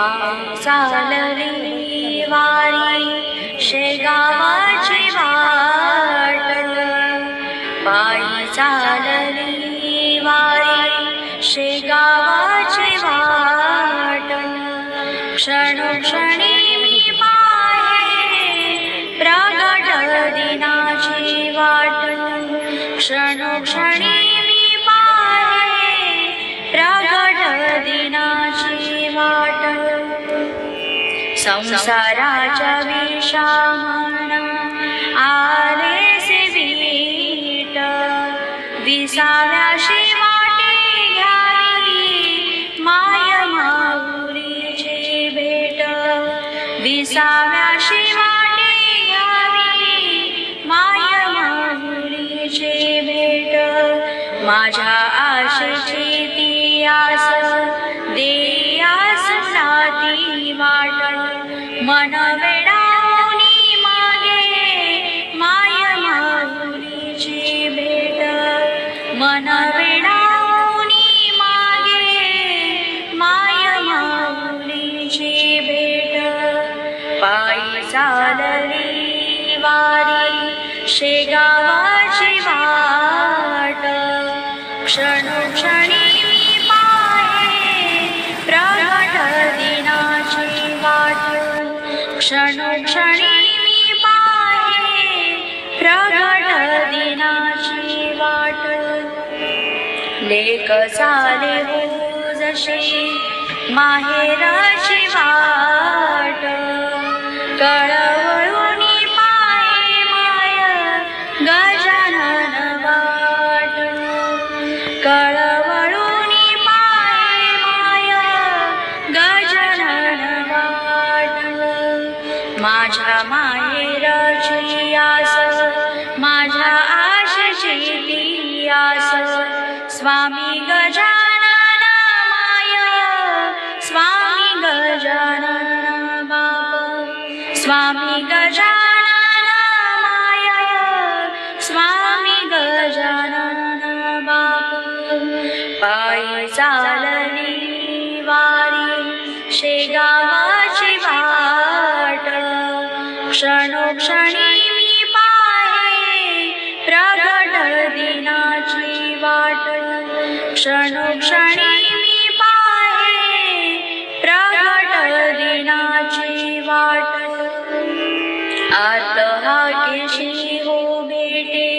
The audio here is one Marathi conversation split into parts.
पायी चालली वारी शेगावाची वाट, पायी चालली वारी शेगावाची वाट, क्षणोक्षणी मी पाहे प्रगट दिनाची वाट, क्षणोक्षणी मी पाहे प्रगट दिनाची वाट. संसाराच्या विषामण आलेसे वीट, विसाव्याशी वाटे घ्यावी माय माऊलीची भेट, विसाव्याशी वाटे घ्यावी माय माऊलीची भेट. माझ्या आशेची ती आस देयास साधी वाट, मन वेडावूनी मागे माय माऊलीची भेट, मन वेडावूनी मागे माय माऊलीची भेट. पायी चालली वारी शेगावाची वाट, क्षणोक्षणी मी पाहे प्रगट दिनाची वाट, क्षणोक्षणी मी पाहे प्रगट दिनाची वाट. लेक चाले हो जशी माहेराची वाट, कळवळूनी पाहे माय गजानन वाट, कळवळूनी पाहे माय गजानन वाट. माझ्या माहेराची आस माझ्या आशेची ती आस, स्वामी गजानन माय स्वामी गजानन बाप, स्वामी गजानन माय स्वामी गजानन बाप. पायी चालली वारी शेगावाची वाट, क्षणोक्षणी मी पाहे प्रगट दिनाची वाट, क्षणोक्षणी मी पाहे प्रगट दिनाची वाट. आत हाकेशी हो भेटे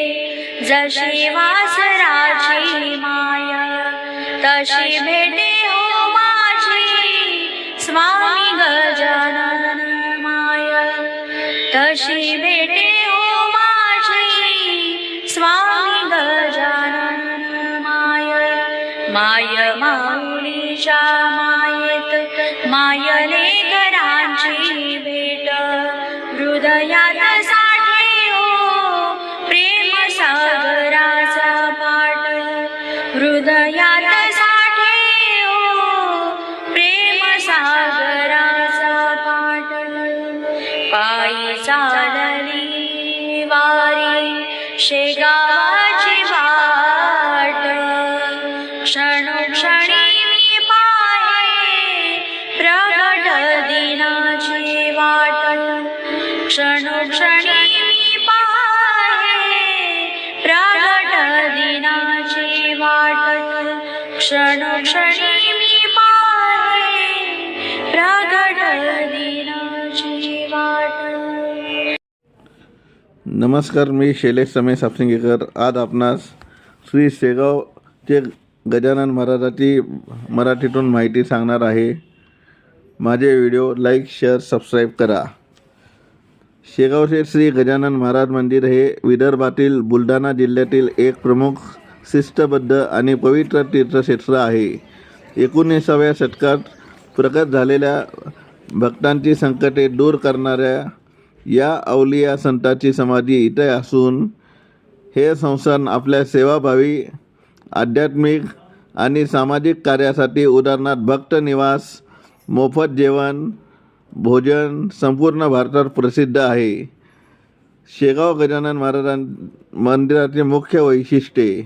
जशी वासराची माया, तशी भेटे हो माझी स्वामी गजानन माया, तशी भेटे हो माझी स्वामी गजानन माया. माय माऊलीच्या मायेत माय लेकरांची भेट, हृदयात साठे हो प्रेम सागराचा पाट, हृदयात साठे हो प्रेम सागराचा पाट. पायी चालली वारी शेगावाची वाट, क्षणोक्षणी मी पाहे प्रगट दिनाची वाट, क्षणोक्षणी मी पाहे प्रगट दिनाची वाट, क्षणोक्षणी मी पाहे प्रगट दिनाची वाट. नमस्कार, मी शैलेश समेश सापसिंगेकर. आज आपणास श्री शेगावचे गजानन महाराजाची मराठीतून माहिती सांगणार आहे. माझे व्हिडिओ लाईक, शेअर, सबस्क्राईब करा. शेगावचे श्री गजानन महाराज मंदिर हे विदर्भातील बुलढाणा जिल्ह्यातील एक प्रमुख शिस्तबद्ध आणि पवित्र तीर्थक्षेत्र आहे. 19व्या शतकात प्रकट झालेल्या भक्तांची संकटे दूर करणाऱ्या या अवलिया संताची समाधी इथे असून हे संस्थान आपल्या सेवाभावी आध्यात्मिक आणि सामाजिक कार्यासाठी उदाहरणार्थ भक्त निवास, मोफत जेवण, भोजन संपूर्ण भारतात प्रसिद्ध आहे. शेगाव गजानन महाराज मंदिराचे मुख्य वैशिष्ट्ये: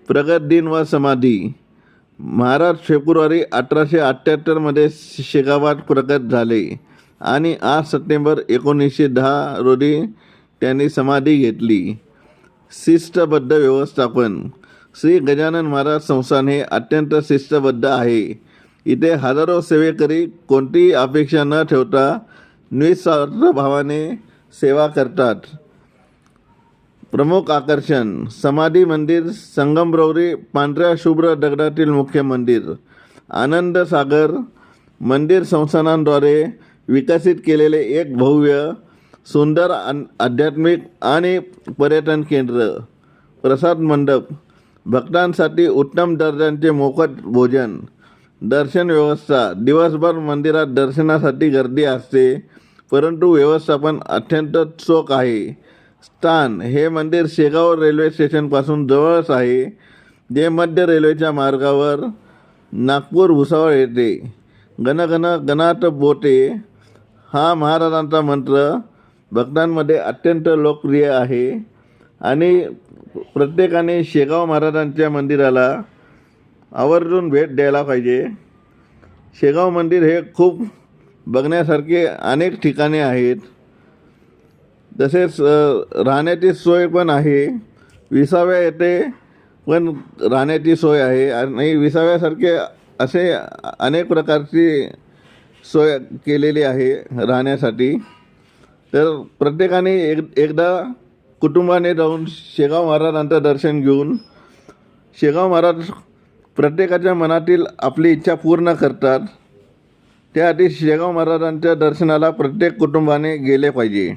प्रगट दिन व समाधी. महाराज फेब्रुवारी 1878मध्ये शेगावात प्रकट झाले आणि 8 सप्टेंबर 1910 रोजी त्यांनी समाधी घेतली. शिस्तबद्ध व्यवस्थापन. श्री गजानन महाराज संस्थान हे अत्यंत शिस्तबद्ध आहे. इथे हजारो सेवेकरी कोणतीही अपेक्षा न ठेवता निस्वार्थ भावाने सेवा करतात. प्रमुख आकर्षण. समाधी मंदिर, संगमरवरी पांढऱ्या शुभ्र दगडातील मुख्य मंदिर. आनंद सागर. मंदिर संस्थानांद्वारे विकसित केलेले एक भव्य सुंदर आध्यात्मिक आणि पर्यटन केंद्र. प्रसाद मंडप. भक्तांसाठी उत्तम दर्जाचे मोफत भोजन. दर्शन व्यवस्था. दिवसभर मंदिरात दर्शनासाठी गर्दी असते, परंतु व्यवस्थापन अत्यंत चोख आहे. स्थान. हे मंदिर शेगाव रेल्वे स्टेशनपासून जवळच आहे, जे मध्य रेल्वेच्या मार्गावर नागपूर भुसावळ येते. गणगण गणात बोटे हा महाराजांचा मंत्र भक्तांमध्ये अत्यंत लोकप्रिय आहे आणि प्रत्येकाने शेगाव महाराजांच्या मंदिराला आवर्जून भेट द्यायला पाहिजे. शेगाव मंदिर हे खूप बघण्यासारखे अनेक ठिकाणे आहेत. तसेच राहण्याची सोय पण आहे. विसाव्या येथे पण राहण्याची सोय आहे आणि विसाव्यासारखे असे अनेक प्रकारची सोय केलेली आहे राहण्यासाठी. तर प्रत्येकाने एकदा कुटुंबाने जाऊन शेगाव महाराजांचं दर्शन घेऊन, शेगाव महाराज प्रत्येकाच्या मनातील आपली इच्छा पूर्ण करतात, त्यासाठी शेगाव महाराजांच्या दर्शनाला प्रत्येक कुटुंबाने गेले पाहिजे.